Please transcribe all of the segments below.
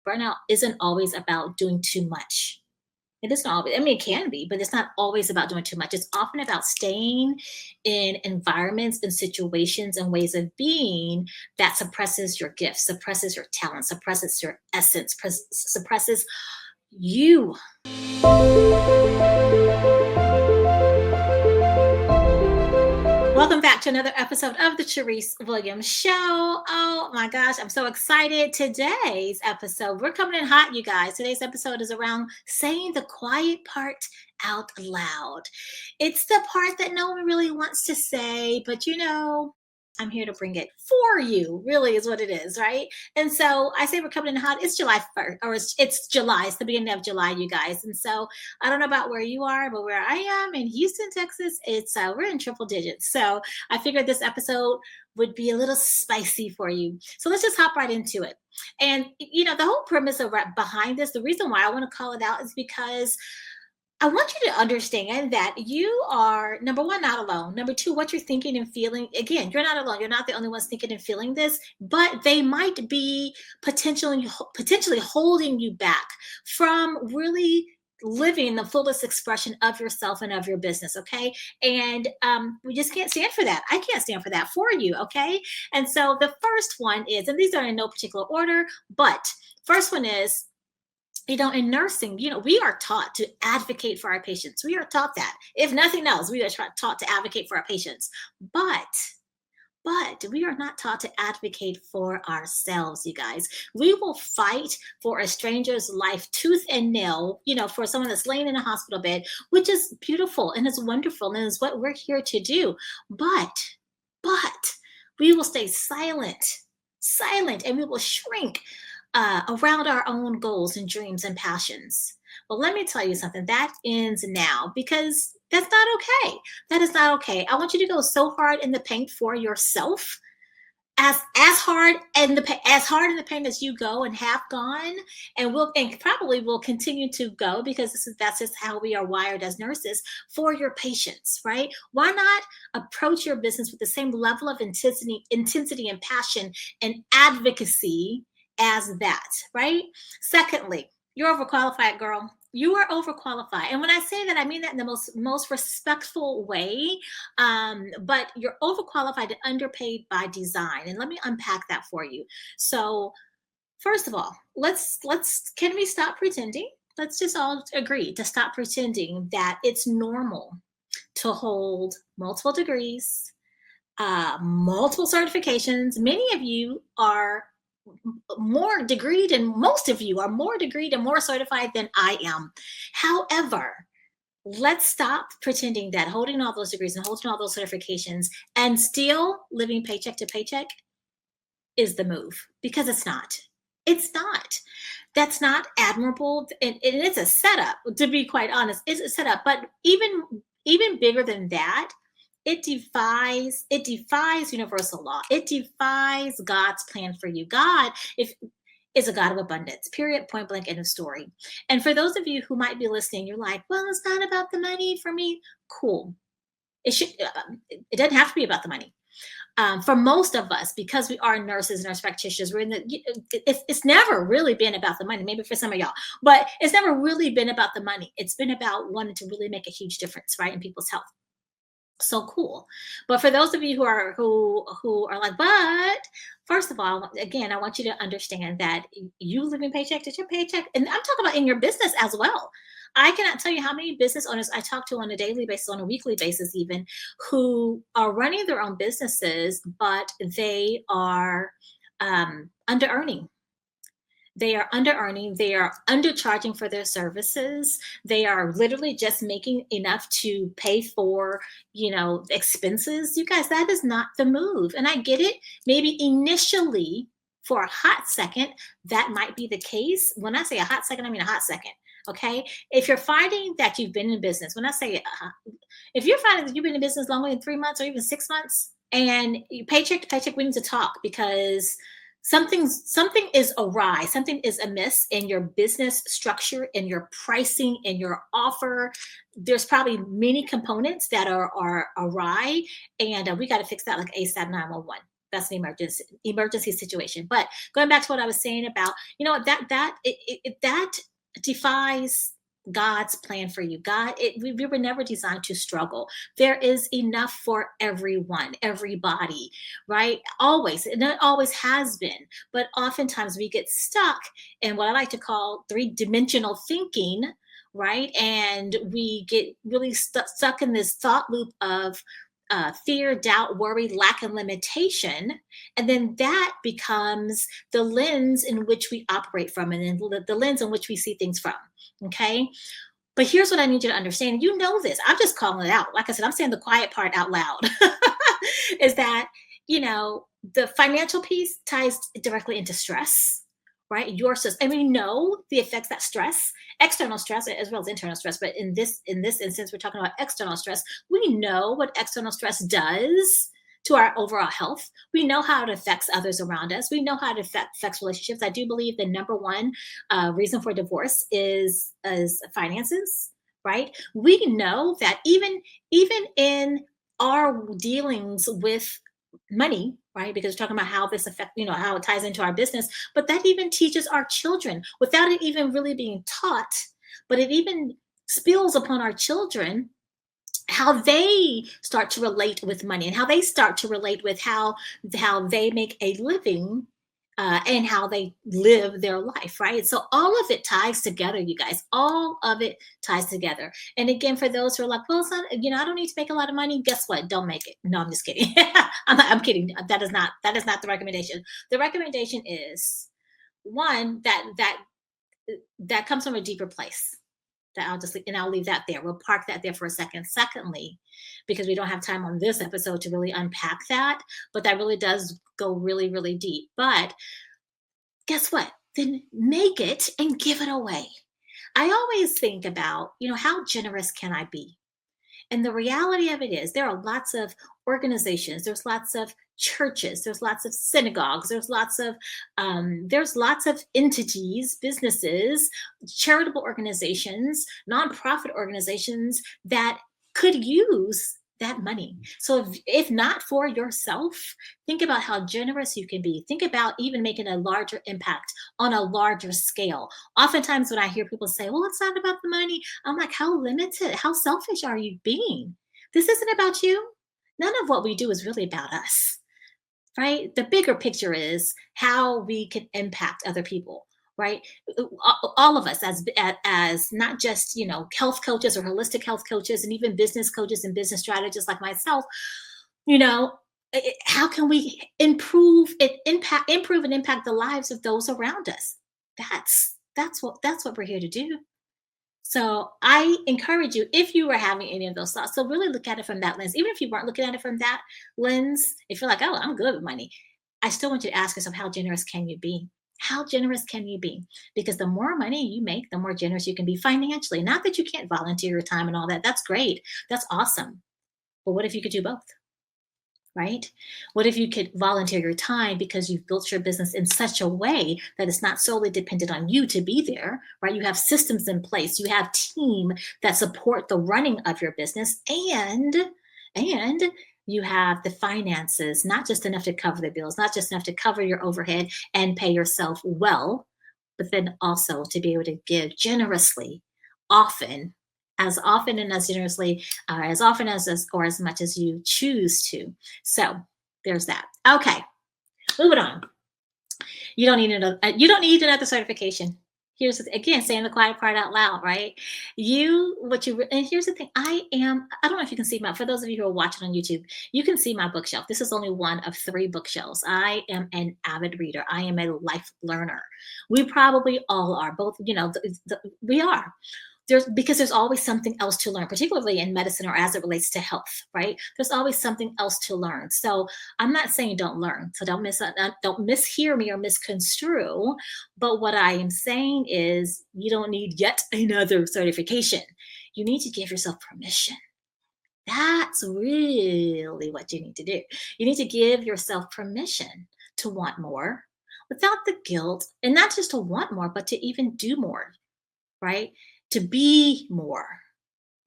burnout isn't always about doing too much. It isn't always, I mean, it can be, but it's not always about doing too much. It's often about staying in environments and situations and ways of being that suppresses your gifts, suppresses your talent, suppresses your essence, suppresses you. Welcome back to another episode of the Charyse Williams Show. Oh my gosh, I'm so excited. Today's episode, we're coming in hot, you guys. Today's episode is around saying the quiet part out loud. It's the part that no one really wants to say, but I'm here to bring it for you, really is what it is, right? And so I say we're coming in hot. It's July 1st, or it's July. It's the beginning of July, you guys. And so I don't know about where you are, but where I am in Houston, Texas, it's we're in triple digits. So I figured this episode would be a little spicy for you. So let's just hop right into it. And the whole premise of behind this, the reason why I want to call it out is because I want you to understand that you are, number one, not alone. Number two, what you're thinking and feeling. Again, you're not alone. You're not the only ones thinking and feeling this, but they might be potentially holding you back from really living the fullest expression of yourself and of your business. Okay. And we just can't stand for that. I can't stand for that for you. Okay. And so the first one is, and these are in no particular order, but first one is, in nursing, we are taught to advocate for our patients. We are taught that. If nothing else, we are taught to advocate for our patients. But we are not taught to advocate for ourselves, you guys. We will fight for a stranger's life tooth and nail, for someone that's laying in a hospital bed, which is beautiful and it's wonderful and is what we're here to do. But we will stay silent, and we will shrink around our own goals and dreams and passions. Well, let me tell you something. That ends now, because that's not okay. That is not okay. I want you to go so hard in the paint for yourself, as hard in the paint as you go and have gone, and probably will continue to go, because that's just how we are wired as nurses, for your patients, right? Why not approach your business with the same level of intensity and passion and advocacy as that, right? Secondly, you're overqualified, girl. You are overqualified. And when I say that, I mean that in the most respectful way. But you're overqualified and underpaid by design. And let me unpack that for you. So first of all, can we stop pretending? Let's just all agree to stop pretending that it's normal to hold multiple degrees, multiple certifications. Many of you are more degreed, and most of you are more degreed and more certified than I am. However, let's stop pretending that holding all those degrees and holding all those certifications and still living paycheck to paycheck is the move, because it's not. It's not. That's not admirable. And it's a setup, to be quite honest. It's a setup. But even bigger than that, it defies universal law. It defies God's plan for you. God is a God of abundance, period, point blank, end of story. And for those of you who might be listening, you're like, well, it's not about the money for me. Cool. It doesn't have to be about the money. For most of us, because we are nurses and nurse practitioners, it's never really been about the money. Maybe for some of y'all, but it's never really been about the money. It's been about wanting to really make a huge difference, right, in people's health. So cool. But for those of you who are like, but first of all, again, I want you to understand that you living paycheck to paycheck, and I'm talking about in your business as well. I cannot tell you how many business owners I talk to on a daily basis, on a weekly basis even, who are running their own businesses, but they are under earning. They are under earning. They are undercharging for their services. They are literally just making enough to pay for, expenses. You guys, that is not the move. And I get it. Maybe initially, for a hot second, that might be the case. When I say a hot second, I mean a hot second. Okay. If you're finding that you've been in business, when I say, if you're finding that you've been in business longer than 3 months or even 6 months, and you paycheck to paycheck, we need to talk, because something is awry. Something is amiss in your business structure, in your pricing, in your offer. There's probably many components that are awry, and we got to fix that like ASAP 911. that's an emergency situation. But going back to what I was saying about, that defies God's plan for you. We were never designed to struggle. There is enough for everyone, everybody, right? Always, and it always has been. But oftentimes we get stuck in what I like to call three-dimensional thinking, right? And we get really stuck in this thought loop of fear, doubt, worry, lack, and limitation. And then that becomes the lens in which we operate from, and then the lens in which we see things from. Okay. But here's what I need you to understand. You know this. I'm just calling it out. Like I said, I'm saying the quiet part out loud is that, the financial piece ties directly into stress, right? And we know the effects that stress, external stress as well as internal stress. But in this instance, we're talking about external stress. We know what external stress does to our overall health. We know how it affects others around us. We know how it affects relationships. I do believe the number one reason for divorce is finances, right? We know that even in our dealings with money, right? Because we're talking about how this affects, how it ties into our business, but that even teaches our children without it even really being taught, but it even spills upon our children how they start to relate with money and how they start to relate with how they make a living and how they live their life, right? So all of it ties together, you guys. All of it ties together. And again, for those who are like, well, it's not, I don't need to make a lot of money. Guess what? Don't make it. No, I'm just kidding. I'm kidding. That is not the recommendation. The recommendation is one that comes from a deeper place. I'll leave that there. We'll park that there for a second. Secondly, because we don't have time on this episode to really unpack that, but that really does go really, really deep. But guess what? Then make it and give it away. I always think about, how generous can I be? And the reality of it is there are lots of organizations, there's lots of churches, there's lots of synagogues, there's lots of entities, businesses, charitable organizations, nonprofit organizations that could use that money. So if not for yourself, think about how generous you can be. Think about even making a larger impact on a larger scale. Oftentimes when I hear people say, well, it's not about the money, I'm like, how limited, how selfish are you being? This isn't about you. None of what we do is really about us, right? The bigger picture is how we can impact other people, right? All of us as not just, health coaches or holistic health coaches and even business coaches and business strategists like myself, how can we improve and impact the lives of those around us? That's what we're here to do. So I encourage you, if you were having any of those thoughts, so really look at it from that lens. Even if you weren't looking at it from that lens, if you're like, oh, I'm good with money, I still want you to ask yourself, how generous can you be? How generous can you be? Because the more money you make, the more generous you can be financially. Not that you can't volunteer your time and all that. That's great. That's awesome. But what if you could do both? Right? What if you could volunteer your time because you've built your business in such a way that it's not solely dependent on you to be there, right? You have systems in place, you have team that support the running of your business, and you have the finances, not just enough to cover the bills, not just enough to cover your overhead and pay yourself well, but then also to be able to give generously, as often and as generously, as often as or as much as you choose to. So there's that. Okay, moving on. You don't need another certification. Here's again saying the quiet part out loud, right? And here's the thing. I don't know if you can see for those of you who are watching on YouTube, you can see my bookshelf. This is only one of 3 bookshelves. I am an avid reader. I am a life learner. We probably all are. Both, we are. Because there's always something else to learn, particularly in medicine or as it relates to health, right? There's always something else to learn. So I'm not saying don't learn. So don't mishear me or misconstrue. But what I am saying is you don't need yet another certification. You need to give yourself permission. That's really what you need to do. You need to give yourself permission to want more without the guilt, and not just to want more, but to even do more, right? To be more,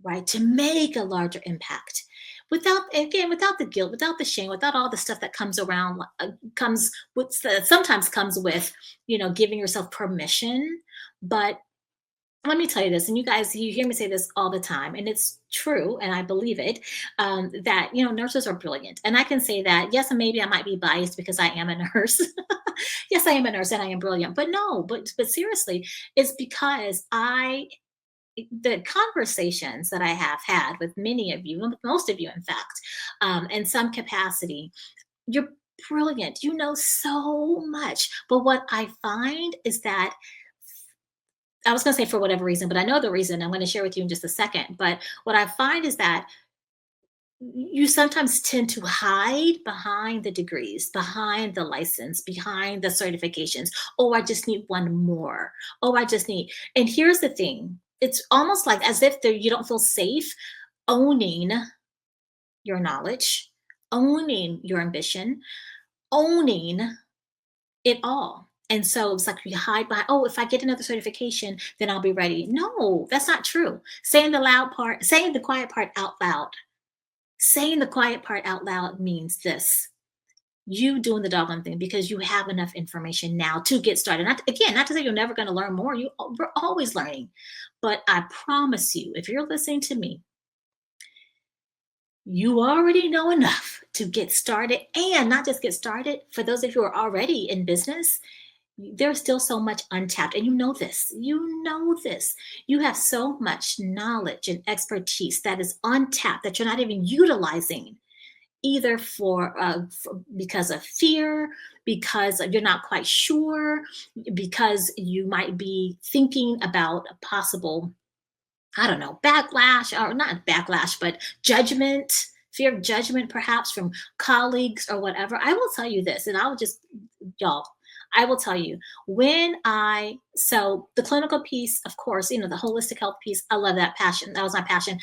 right? To make a larger impact without the guilt, without the shame, without all the stuff that comes around, comes with, sometimes comes with, giving yourself permission. But let me tell you this, and you guys, you hear me say this all the time, and it's true, and I believe it, that nurses are brilliant, and I can say that. Yes, and maybe I might be biased because I am a nurse. Yes, I am a nurse, and I am brilliant. But no, but seriously, it's because the conversations that I have had with many of you, with most of you, in fact, in some capacity, you're brilliant. You know so much. But what I find is that, I was going to say for whatever reason, but I know the reason I'm going to share with you in just a second. But what I find is that you sometimes tend to hide behind the degrees, behind the license, behind the certifications. Oh, I just need one more. Oh, I just need. And here's the thing, it's almost like as if you don't feel safe owning your knowledge, owning your ambition, owning it all. And so it's like you hide behind, oh, if I get another certification, then I'll be ready. No, that's not true. Saying the quiet part out loud. Saying the quiet part out loud means this: you doing the doggone thing because you have enough information now to get started. Not to say you're never going to learn more. We're always learning. But I promise you, if you're listening to me, you already know enough to get started, and not just get started. For those of you who are already in business, there's still so much untapped, and you know this. You have so much knowledge and expertise that is untapped that you're not even utilizing, either because of fear, because you're not quite sure, because you might be thinking about a possible, I don't know, backlash, or not backlash, but judgment, fear of judgment, perhaps from colleagues or whatever. I will tell you this, and y'all, I will tell you, so the clinical piece, of course, the holistic health piece, I love that passion. That was my passion.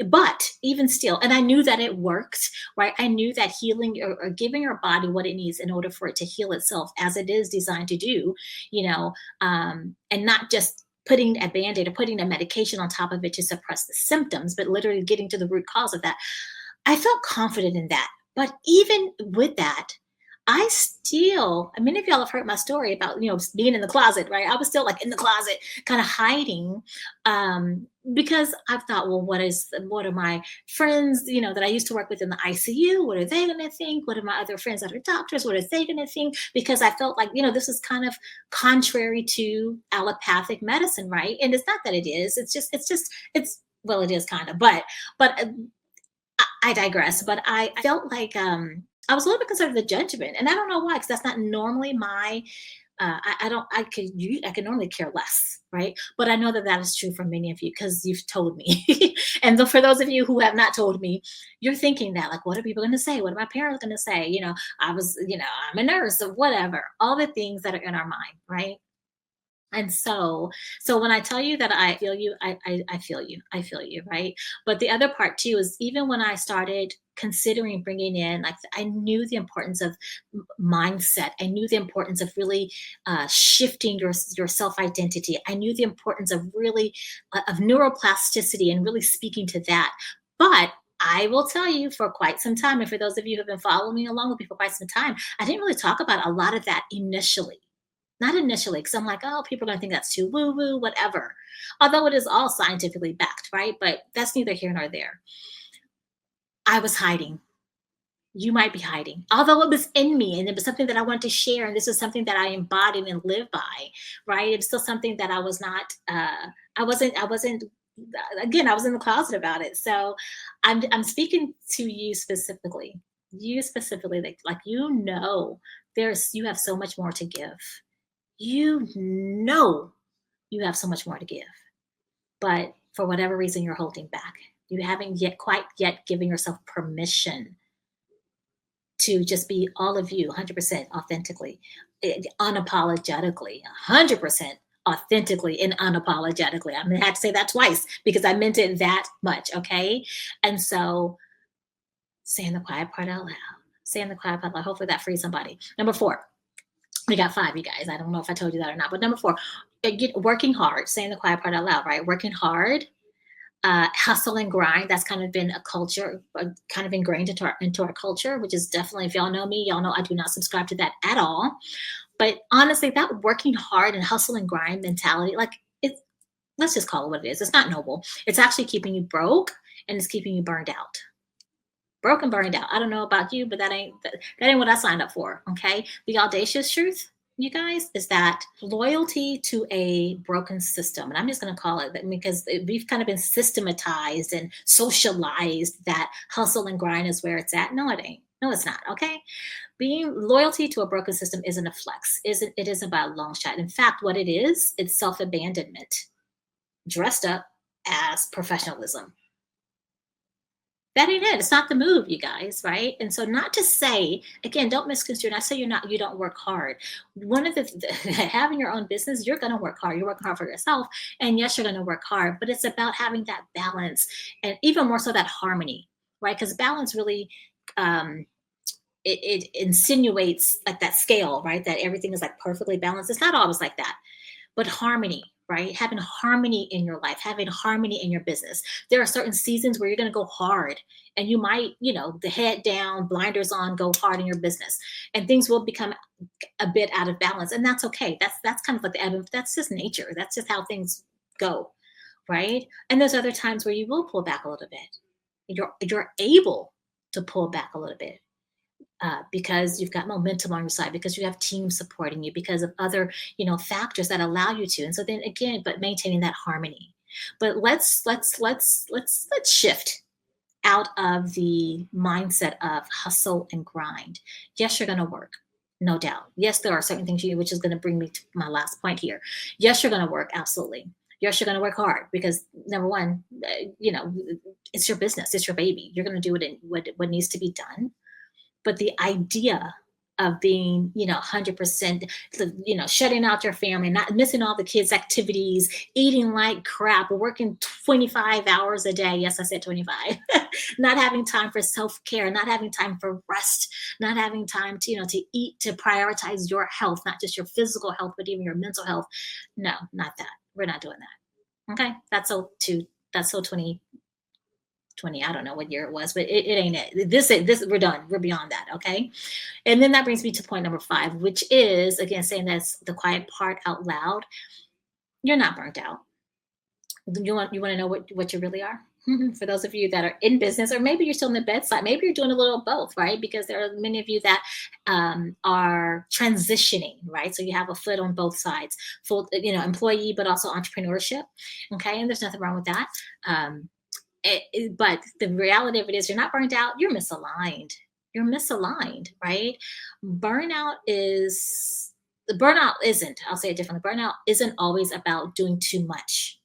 But even still, and I knew that it worked, right? I knew that healing, or giving your body what it needs in order for it to heal itself as it is designed to do, and not just putting a band-aid or putting a medication on top of it to suppress the symptoms, but literally getting to the root cause of that. I felt confident in that. But even with that, many of y'all have heard my story about, being in the closet, right? I was still like in the closet, kind of hiding, because I thought, well, what are my friends, that I used to work with in the ICU? What are they going to think? What are my other friends that are doctors? What are they going to think? Because I felt like, this is kind of contrary to allopathic medicine, right? And it's not that it is, well, it is kind of, but I digress. But I felt like, I was a little bit concerned with the judgment, and I don't know why, because that's not normally my. I could normally care less, right? But I know that that is true for many of you because you've told me. And so for those of you who have not told me, you're thinking that, like, what are people going to say? What are my parents going to say? I'm a nurse or whatever. All the things that are in our mind, right? And so when I tell you that I feel you, I feel you. I feel you, right? But the other part too is, even when I started considering bringing in, like, I knew the importance of mindset. I knew the importance of really shifting your self identity. I knew the importance of really of neuroplasticity and really speaking to that. But I will tell you, for quite some time, and for those of you who have been following me along with me for quite some time, I didn't really talk about a lot of that initially. Not initially, because I'm like, oh, people are going to think that's too woo woo, whatever. Although it is all scientifically backed, right? But that's neither here nor there. I was hiding. You might be hiding. Although it was in me and it was something that I wanted to share, and this is something that I embodied and live by, right? It's still something that I was not, again, I was in the closet about it. So I'm speaking to you specifically. You specifically, like you have so much more to give. You know you have so much more to give, but for whatever reason you're holding back. You haven't quite yet given yourself permission to just be all of you, 100% authentically, unapologetically, 100% authentically and unapologetically. I'm gonna have to say that twice because I meant it that much. Okay. And so, saying the quiet part out loud, saying the quiet part out loud. Hopefully that frees somebody. Number 4, we got 5, you guys. I don't know if I told you that or not, but number 4, working hard, saying the quiet part out loud, right? Working hard hustle and grind. That's kind of been a culture, kind of ingrained into our culture, which is definitely, if y'all know me, y'all know I do not subscribe to that at all. But honestly, that working hard and hustle and grind mentality, like it's, let's just call it what it is. It's not noble. It's actually keeping you broke and it's keeping you burned out. Broke and burned out. I don't know about you, but that ain't what I signed up for. Okay. The audacious truth, you guys, is that loyalty to a broken system, and I'm just going to call it that because we've kind of been systematized and socialized that hustle and grind is where it's at. No, it ain't. No, it's not. Okay. Being loyalty to a broken system isn't a flex. It isn't by a long shot. In fact, what it is, it's self-abandonment dressed up as professionalism. That ain't it. It's not the move, you guys, right? And so, not to say, again, don't misconstrue. Not say you don't work hard. One of the having your own business, you're going to work hard. You're working hard for yourself, and yes, you're going to work hard. But it's about having that balance, and even more so that harmony, right? Because balance really, um, it insinuates like that scale, right? That everything is like perfectly balanced. It's not always like that, but harmony, right? Having harmony in your life, having harmony in your business. There are certain seasons where you're going to go hard and you might, the head down, blinders on, go hard in your business, and things will become a bit out of balance. And that's okay. That's kind of like that's just nature. That's just how things go. Right. And there's other times where you will pull back a little bit. You're able to pull back a little bit because you've got momentum on your side, because you have teams supporting you, because of other, factors that allow you to. And so then again, but maintaining that harmony. But let's shift out of the mindset of hustle and grind. Yes, you're going to work. No doubt. Yes, there are certain things which is going to bring me to my last point here. Yes, you're going to work. Absolutely. Yes, you're going to work hard because number one, it's your business. It's your baby. You're going to do what needs to be done. But the idea of being, 100%, shutting out your family, not missing all the kids' activities, eating like crap, working 25 hours a day. Yes, I said 25. Not having time for self-care, not having time for rest, not having time to eat, to prioritize your health, not just your physical health, but even your mental health. No, not that. We're not doing that. Okay. That's so 2020, I don't know what year it was, but it ain't it. This we're done. We're beyond that. Okay. And then that brings me to point number 5, which is again saying that's the quiet part out loud. You're not burnt out. You want to know what you really are? For those of you that are in business, or maybe you're still in the bedside, maybe you're doing a little of both, right? Because there are many of you that are transitioning, right? So you have a foot on both sides, full, employee, but also entrepreneurship. Okay. And there's nothing wrong with that. But the reality of it is you're not burnt out, you're misaligned. You're misaligned, right? Burnout isn't, I'll say it differently. Burnout isn't always about doing too much.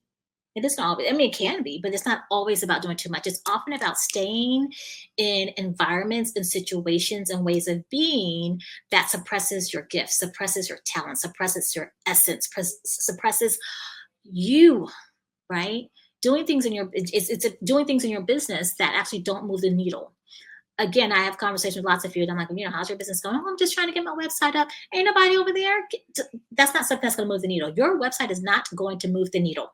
It isn't always, it can be, but it's not always about doing too much. It's often about staying in environments and situations and ways of being that suppresses your gifts, suppresses your talent, suppresses your essence, suppresses you, right? Doing things in your doing things in your business that actually don't move the needle. Again, I have conversations with lots of you, and I'm like, how's your business going? Oh, I'm just trying to get my website up. Ain't nobody over there. That's not something that's going to move the needle. Your website is not going to move the needle.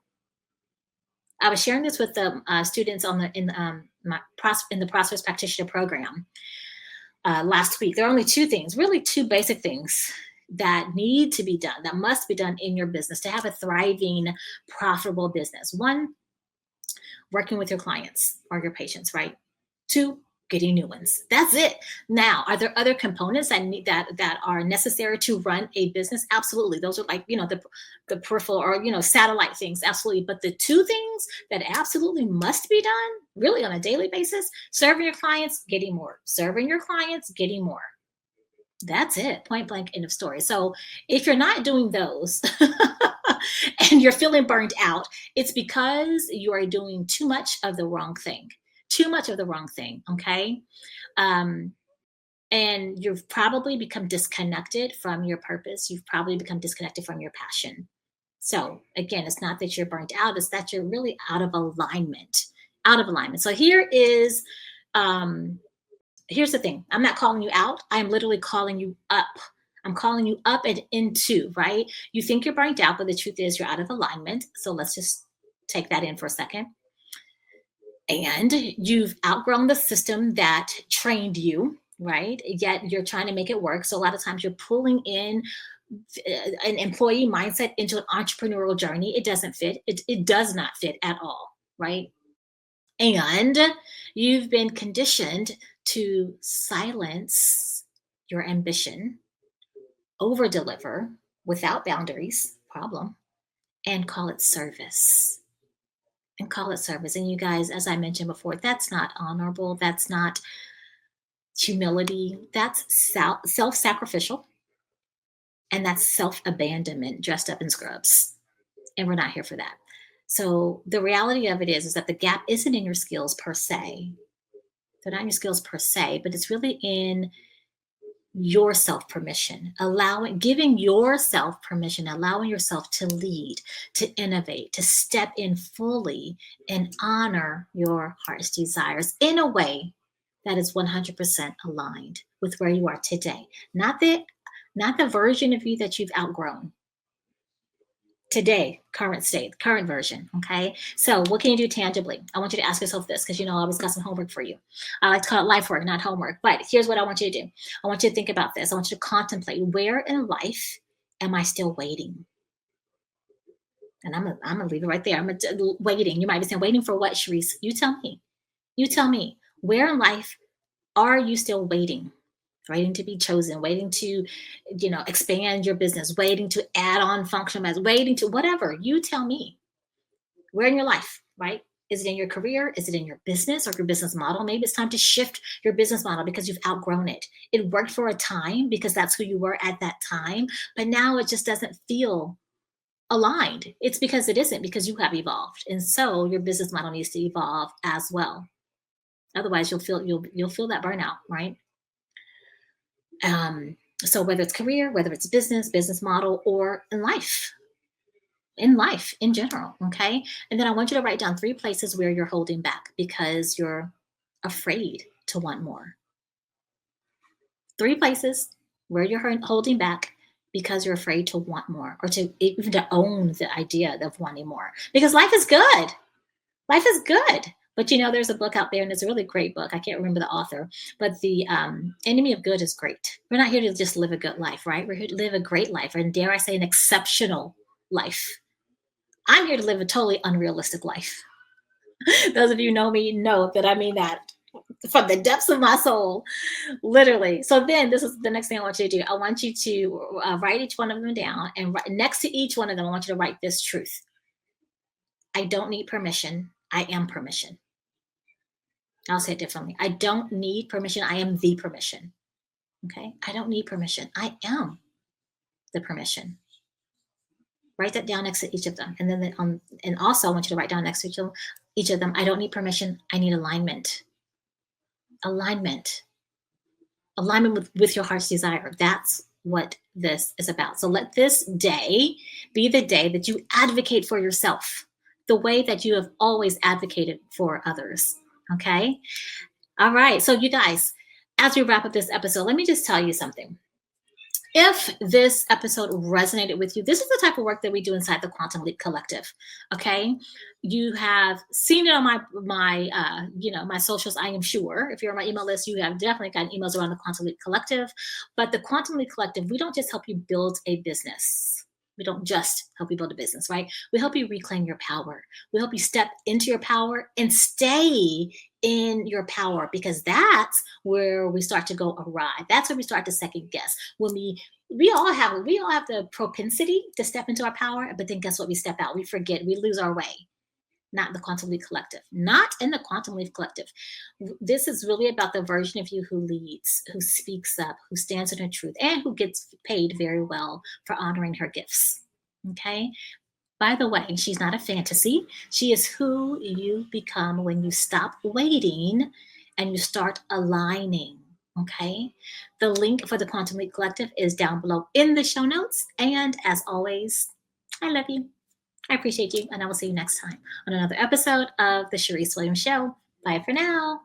I was sharing this with the students in the Prosperous Practitioner program last week. There are only two basic things that need to be done, that must be done in your business to have a thriving, profitable business. 1, working with your clients or your patients, right? 2, getting new ones. That's it. Now, are there other components that are necessary to run a business? Absolutely. Those are like, the peripheral or, satellite things. Absolutely. But the 2 things that absolutely must be done really on a daily basis, serving your clients, getting more, serving your clients, getting more. That's it. Point blank, end of story. So if you're not doing those and you're feeling burned out, it's because you are doing too much of the wrong thing. Too much of the wrong thing. Okay. And you've probably become disconnected from your purpose. You've probably become disconnected from your passion. So again, it's not that you're burnt out, it's that you're really out of alignment. So here's the thing. I'm not calling you out. I'm literally calling you up. I'm calling you up and into, right? You think you're burnt out, but the truth is you're out of alignment. So let's just take that in for a second. and you've outgrown the system that trained you, right? Yet you're trying to make it work. So a lot of times you're pulling in an employee mindset into an entrepreneurial journey. It doesn't fit. It does not fit at all, right? And you've been conditioned to silence your ambition, over deliver without boundaries, problem, and call it service. And call it service. And you guys, as I mentioned before, that's not honorable. That's not humility. That's self sacrificial. And that's self abandonment dressed up in scrubs. And we're not here for that. So the reality of it is that the gap isn't in your skills per se. They're not in your skills per se, but it's really in your self permission, giving yourself permission, allowing yourself to lead, to innovate, to step in fully and honor your heart's desires in a way that is 100% aligned with where you are today. Not the version of you that you've outgrown. Today, current state, current version. Okay. So, what can you do tangibly? I want you to ask yourself this because I always got some homework for you. I like to call it life work, not homework. But here's what I want you to do. I want you to think about this. I want you to contemplate, where in life am I still waiting? And I'm gonna leave it right there. Waiting. You might be saying, waiting for what, Charyse? You tell me. You tell me. Where in life are you still waiting? Waiting to be chosen, waiting to, expand your business, waiting to add on functional as waiting to whatever. You tell me, where in your life, right? Is it in your career? Is it in your business or your business model? Maybe it's time to shift your business model because you've outgrown it. It worked for a time because that's who you were at that time, but now it just doesn't feel aligned. It's because it isn't, because you have evolved. And so your business model needs to evolve as well. Otherwise you'll feel that burnout, right? So whether it's career, whether it's business model, or in life in general, okay? And then I want you to write down 3 places where you're holding back because you're afraid to want more. 3 places where you're holding back because you're afraid to want more, or to even to own the idea of wanting more. Because life is good. Life is good. But there's a book out there, and it's a really great book. I can't remember the author, but the enemy of good is great. We're not here to just live a good life, right? We're here to live a great life, and dare I say, an exceptional life. I'm here to live a totally unrealistic life. Those of you know me know that I mean that from the depths of my soul, literally. So then this is the next thing I want you to do. I want you to write each one of them down, and next to each one of them, I want you to write this truth. I don't need permission. I am permission. I'll say it differently. I don't need permission. I am the permission. Okay. I don't need permission. I am the permission. Write that down next to each of them. And then, and also I want you to write down next to each of them. I don't need permission. I need alignment. Alignment. Alignment with your heart's desire. That's what this is about. So let this day be the day that you advocate for yourself the way that you have always advocated for others. Okay. All right. So you guys, as we wrap up this episode, let me just tell you something. If this episode resonated with you, this is the type of work that we do inside the Quantum Leap Collective. Okay. You have seen it on my socials, I am sure. If you're on my email list, you have definitely gotten emails around the Quantum Leap Collective. But the Quantum Leap Collective, we don't just help you build a business. We don't just help you build a business, right? We help you reclaim your power. We help you step into your power and stay in your power, because that's where we start to go awry. That's where we start to second guess. When we all have the propensity to step into our power, but then guess what? We step out. We forget. We lose our way. Not the Quantum Leap Collective. Not in the Quantum Leap Collective. This is really about the version of you who leads, who speaks up, who stands in her truth, and who gets paid very well for honoring her gifts. Okay? By the way, she's not a fantasy. She is who you become when you stop waiting and you start aligning. Okay? The link for the Quantum Leap Collective is down below in the show notes. And as always, I love you. I appreciate you, and I will see you next time on another episode of the Charyse Williams Show. Bye for now.